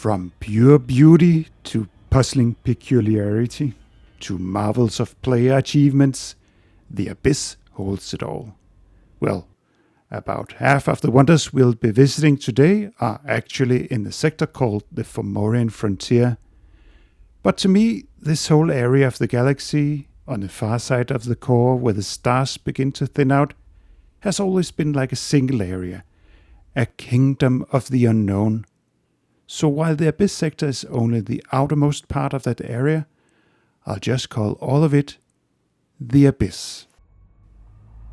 From pure beauty to puzzling peculiarity to marvels of player achievements, the Abyss holds it all. Well, about half of the wonders we'll be visiting today are actually in the sector called the Fomorian Frontier. But to me, this whole area of the galaxy, on the far side of the core where the stars begin to thin out, has always been like a single area, a kingdom of the unknown. So while the Abyss sector is only the outermost part of that area, I'll just call all of it the Abyss.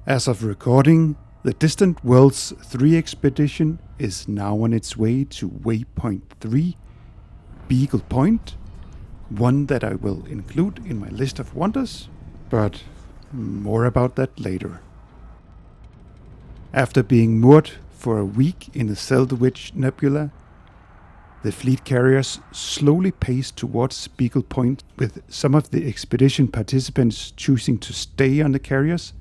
As of recording, the Distant Worlds 3 expedition is now on its way to waypoint 3, Beagle Point, one that I will include in my list of wonders, but more about that later. After being moored for a week in the Seldowich Nebula, the fleet carriers slowly paced towards Beagle Point, with some of the expedition participants choosing to stay on the carriers,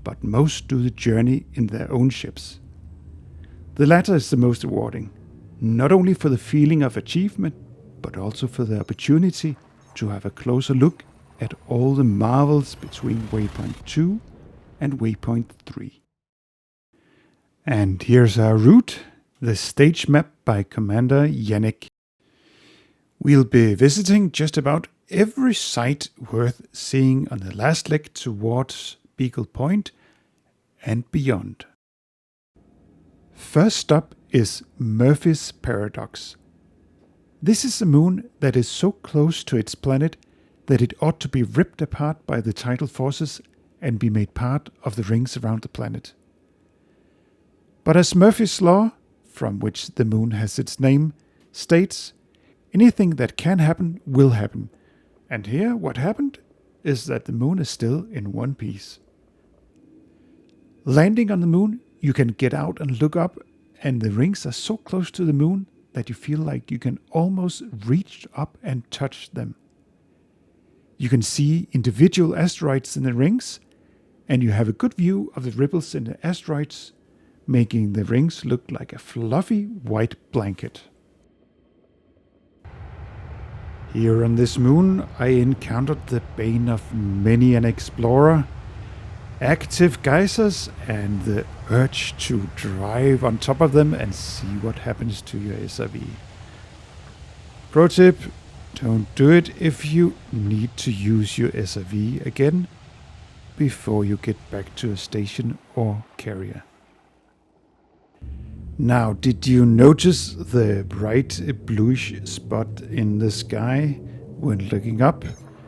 but most do the journey in their own ships. The latter is the most rewarding, not only for the feeling of achievement, but also for the opportunity to have a closer look at all the marvels between waypoint 2 and waypoint 3. And here's our route, the stage map by Commander Yannick. We'll be visiting just about every site worth seeing on the last leg towards Beagle Point and beyond. First stop is Murphy's Paradox. This is a moon that is so close to its planet that it ought to be ripped apart by the tidal forces and be made part of the rings around the planet. But as Murphy's Law, from which the moon has its name, states, anything that can happen will happen. And here what happened is that the moon is still in one piece. Landing on the moon, you can get out and look up, and the rings are so close to the moon that you feel like you can almost reach up and touch them. You can see individual asteroids in the rings, and you have a good view of the ripples in the asteroids, making the rings look like a fluffy white blanket. Here on this moon, I encountered the bane of many an explorer, active geysers, and the urge to drive on top of them and see what happens to your SRV. Pro tip, don't do it if you need to use your SRV again before you get back to a station or carrier. Now, did you notice the bright bluish spot in the sky when looking up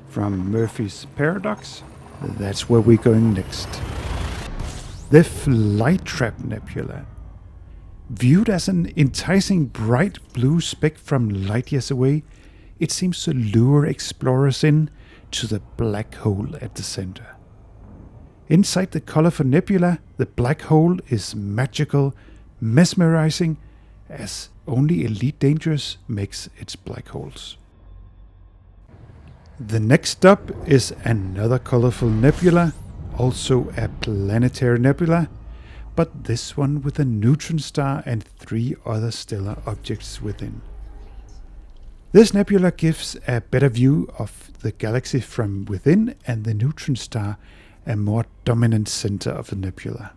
from Murphy's Paradox? That's where we're going next. The Flight Trap Nebula. Viewed as an enticing bright blue speck from light years away, it seems to lure explorers in to the black hole at the center. Inside the colorful nebula, the black hole is magical, mesmerizing, as only Elite Dangerous makes its black holes. The next stop is another colorful nebula, also a planetary nebula, but this one with a neutron star and 3 other stellar objects within. This nebula gives a better view of the galaxy from within, and the neutron star a more dominant center of the nebula.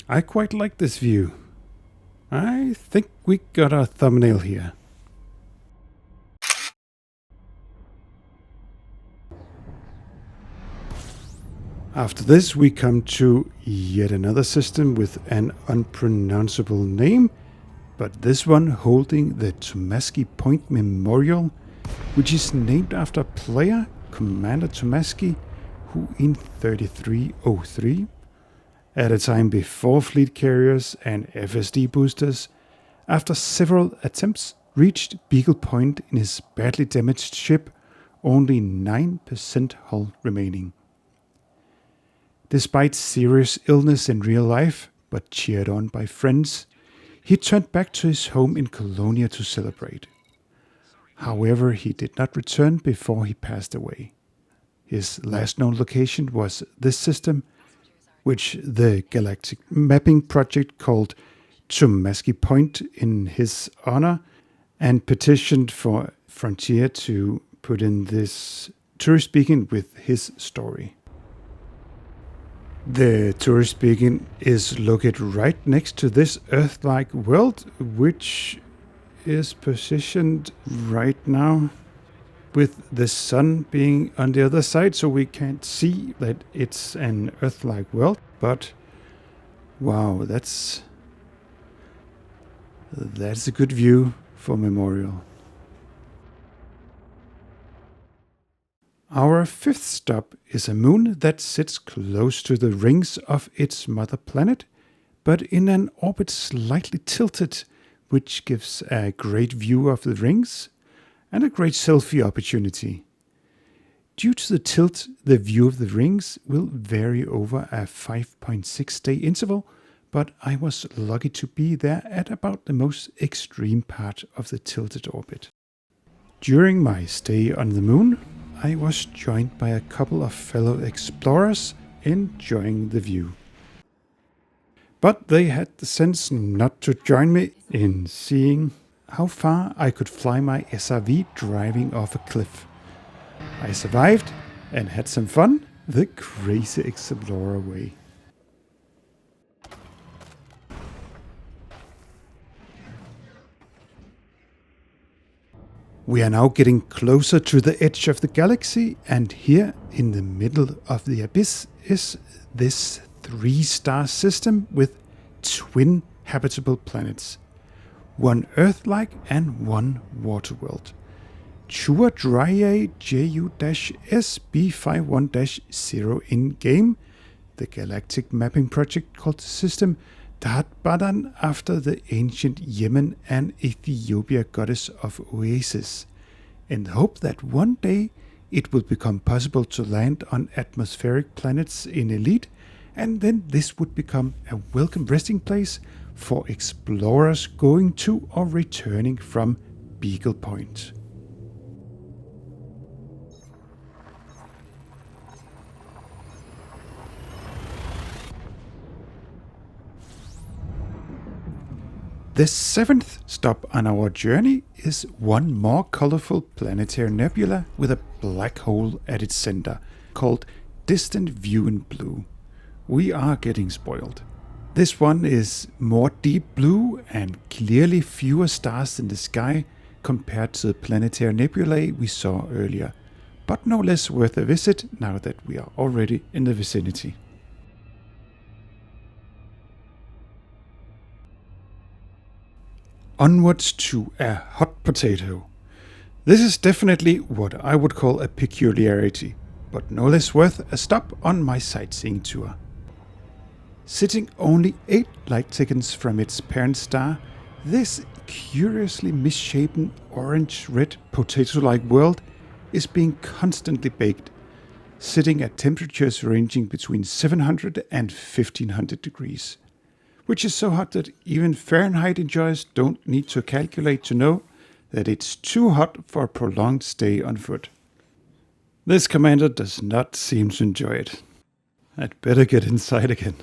I quite like this view. I think we got our thumbnail here. After this, we come to yet another system with an unpronounceable name, but this one holding the Thomaski Point Memorial, which is named after player Commander Thomaski, who in 3303, at a time before fleet carriers and FSD boosters, after several attempts, reached Beagle Point in his badly damaged ship, only 9% hull remaining. Despite serious illness in real life, but cheered on by friends, he turned back to his home in Colonia to celebrate. However, he did not return before he passed away. His last known location was this system, which the galactic mapping project called Thomaski Point in his honor and petitioned for Frontier to put in this tourist beacon with his story. The tourist beacon is located right next to this Earth-like world, which is positioned right now with the sun being on the other side, so we can't see that it's an Earth-like world. But wow, that's a good view for Memorial. Our fifth stop is a moon that sits close to the rings of its mother planet, but in an orbit slightly tilted, which gives a great view of the rings and a great selfie opportunity. Due to the tilt, the view of the rings will vary over a 5.6 day interval, but I was lucky to be there at about the most extreme part of the tilted orbit. During my stay on the moon, I was joined by a couple of fellow explorers enjoying the view. But they had the sense not to join me in seeing how far I could fly my SRV driving off a cliff. I survived and had some fun the crazy explorer way. We are now getting closer to the edge of the galaxy, and here in the middle of the abyss is this 3-star system with twin habitable planets. One Earth-like and one water world. Chua Drya JU-SB51-0 in-game, the galactic mapping project called the system Thatban after the ancient Yemen and Ethiopia goddess of oasis, in the hope that one day it will become possible to land on atmospheric planets in Elite, and then this would become a welcome resting place for explorers going to or returning from Beagle Point. The 7th stop on our journey is one more colorful planetary nebula with a black hole at its center, called Distant View in Blue. We are getting spoiled. This one is more deep blue and clearly fewer stars in the sky compared to the planetary nebulae we saw earlier, but no less worth a visit now that we are already in the vicinity. Onwards to a hot potato. This is definitely what I would call a peculiarity, but no less worth a stop on my sightseeing tour. Sitting only 8 light seconds from its parent star, this curiously misshapen orange-red potato-like world is being constantly baked, sitting at temperatures ranging between 700 and 1500 degrees. Which is so hot that even Fahrenheit enjoyers don't need to calculate to know that it's too hot for a prolonged stay on foot. This commander does not seem to enjoy it. I'd better get inside again.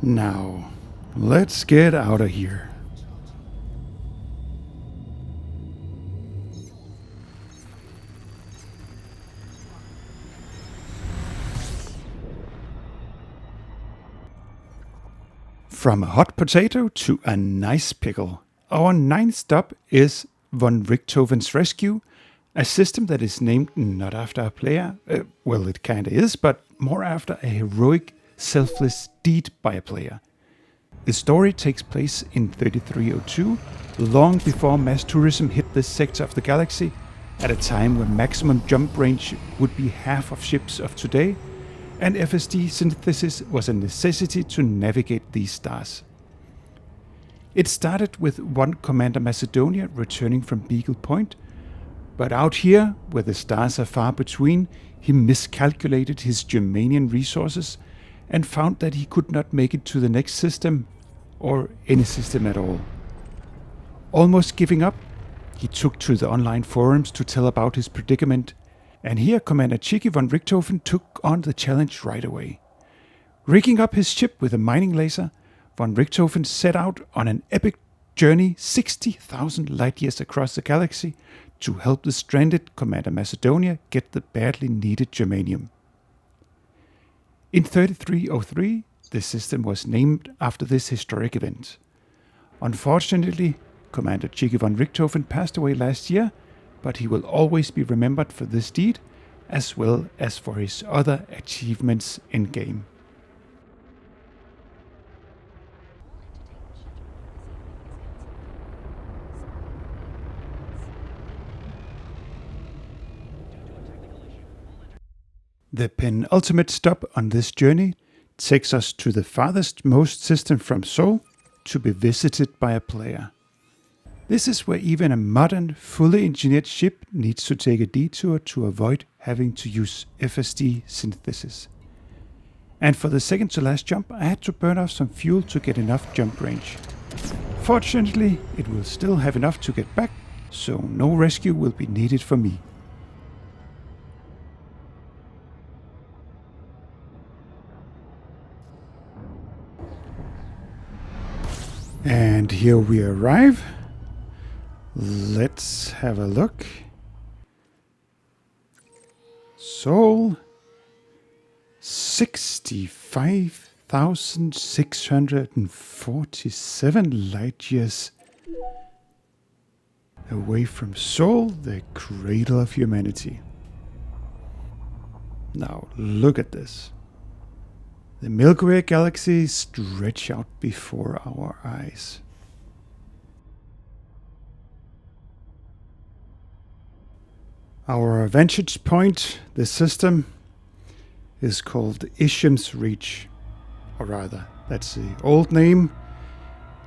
Now, let's get out of here. From a hot potato to a nice pickle, our 9th stop is von Richtoven's Rescue, a system that is named not after a player, well it kinda is, but more after a heroic, selfless deed by a player. The story takes place in 3302, long before mass tourism hit this sector of the galaxy, at a time when maximum jump range would be half of ships of today, and FSD synthesis was a necessity to navigate these stars. It started with one Commander Macedonia returning from Beagle Point, but out here, where the stars are far between, he miscalculated his Germanian resources and found that he could not make it to the next system, or any system at all. Almost giving up, he took to the online forums to tell about his predicament, And here Commander Chicky von Richtoven took on the challenge right away. Rigging up his ship with a mining laser, von Richtoven set out on an epic journey 60,000 light years across the galaxy to help the stranded Commander Macedonia get the badly needed germanium. In 3303, the system was named after this historic event. Unfortunately, Commander Chicky von Richtoven passed away last year, but he will always be remembered for this deed, as well as for his other achievements in-game. The penultimate stop on this journey takes us to the farthest most system from Sol to be visited by a player. This is where even a modern, fully engineered ship needs to take a detour to avoid having to use FSD synthesis. And for the second to last jump, I had to burn off some fuel to get enough jump range. Fortunately, it will still have enough to get back, so no rescue will be needed for me. And here we arrive. Let's have a look. Sol, 65,647 light years away from Sol, the cradle of humanity. Now look at this. The Milky Way galaxy stretch out before our eyes. Our vantage point, the system, is called Isham's Reach. Or rather, that's the old name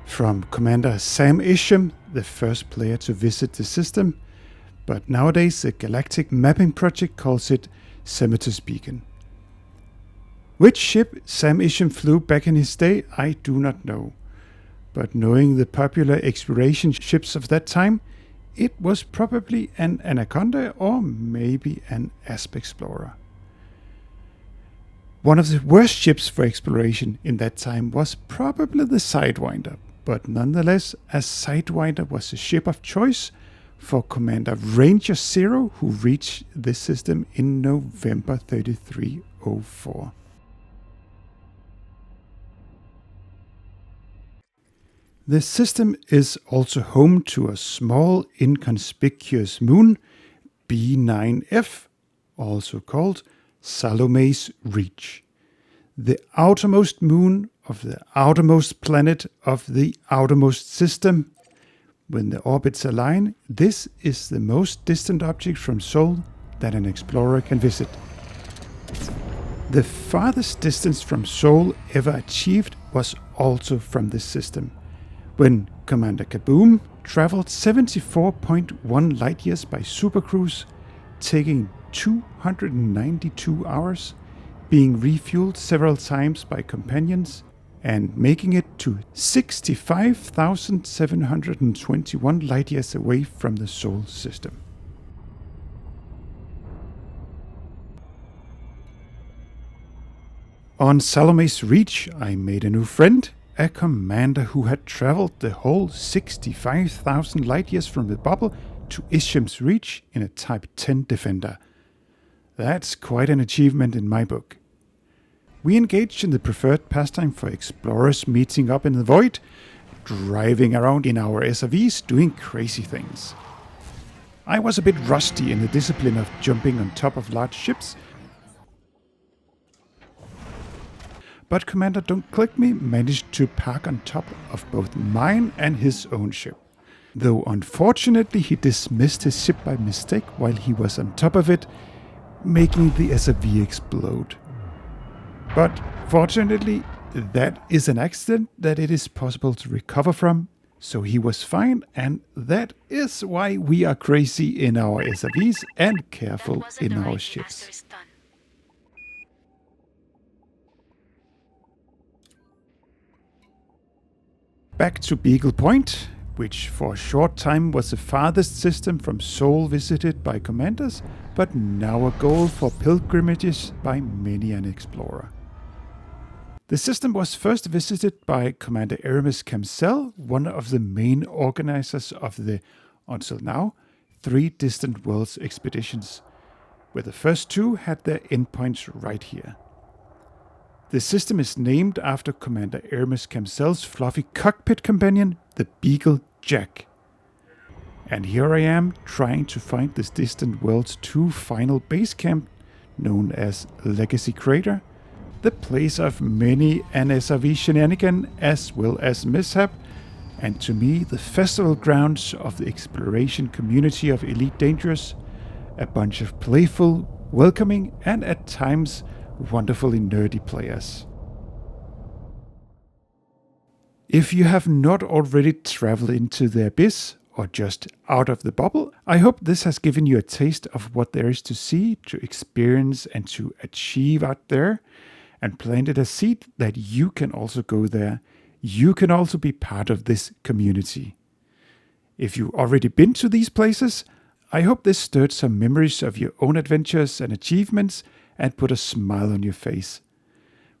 from Commander Sam Isham, the first player to visit the system. But nowadays the Galactic Mapping Project calls it Semetus Beacon. Which ship Sam Isham flew back in his day, I do not know. But knowing the popular exploration ships of that time, it was probably an Anaconda or maybe an Asp Explorer. One of the worst ships for exploration in that time was probably the Sidewinder, but nonetheless, a Sidewinder was a ship of choice for Commander Ranger Zero, who reached this system in November 3304. The system is also home to a small inconspicuous moon, B9F, also called Salomé's Reach, the outermost moon of the outermost planet of the outermost system. When the orbits align, this is the most distant object from Sol that an explorer can visit. The farthest distance from Sol ever achieved was also from this system, when Commander Kaboom traveled 74.1 light years by supercruise, taking 292 hours, being refueled several times by companions, and making it to 65,721 light years away from the Sol system. On Salomé's Reach, I made a new friend, a commander who had traveled the whole 65,000 light years from the bubble to Isham's Reach in a Type 10 Defender. That's quite an achievement in my book. We engaged in the preferred pastime for explorers meeting up in the void, driving around in our SRVs doing crazy things. I was a bit rusty in the discipline of jumping on top of large ships, but Commander Don't Click Me managed to park on top of both mine and his own ship. Though unfortunately he dismissed his ship by mistake while he was on top of it, making the SRV explode. But fortunately, that is an accident that it is possible to recover from, so he was fine, and that is why we are crazy in our SRVs and careful in our ships. Back to Beagle Point, which for a short time was the farthest system from Sol visited by commanders, but now a goal for pilgrimages by many an explorer. The system was first visited by Commander Aramis Kamsel, one of the main organizers of the, until now, 3 Distant Worlds expeditions, where the first 2 had their endpoints right here. The system is named after Commander Aramis Kamsel's fluffy cockpit companion, the Beagle Jack. And here I am trying to find this Distant Worlds 2 final base camp, known as Legacy Crater, the place of many an SRV shenanigan as well as mishap, and to me the festival grounds of the exploration community of Elite Dangerous, a bunch of playful, welcoming and at times wonderfully nerdy players. If you have not already traveled into the abyss or just out of the bubble, I hope this has given you a taste of what there is to see, to experience and to achieve out there, and planted a seed that you can also go there. You can also be part of this community. If you've already been to these places, I hope this stirred some memories of your own adventures and achievements and put a smile on your face.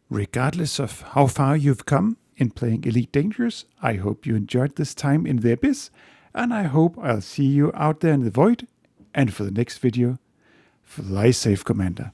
Regardless of how far you've come in playing Elite Dangerous, I hope you enjoyed this time in the abyss, and I hope I'll see you out there in the void. And for the next video, fly safe, Commander.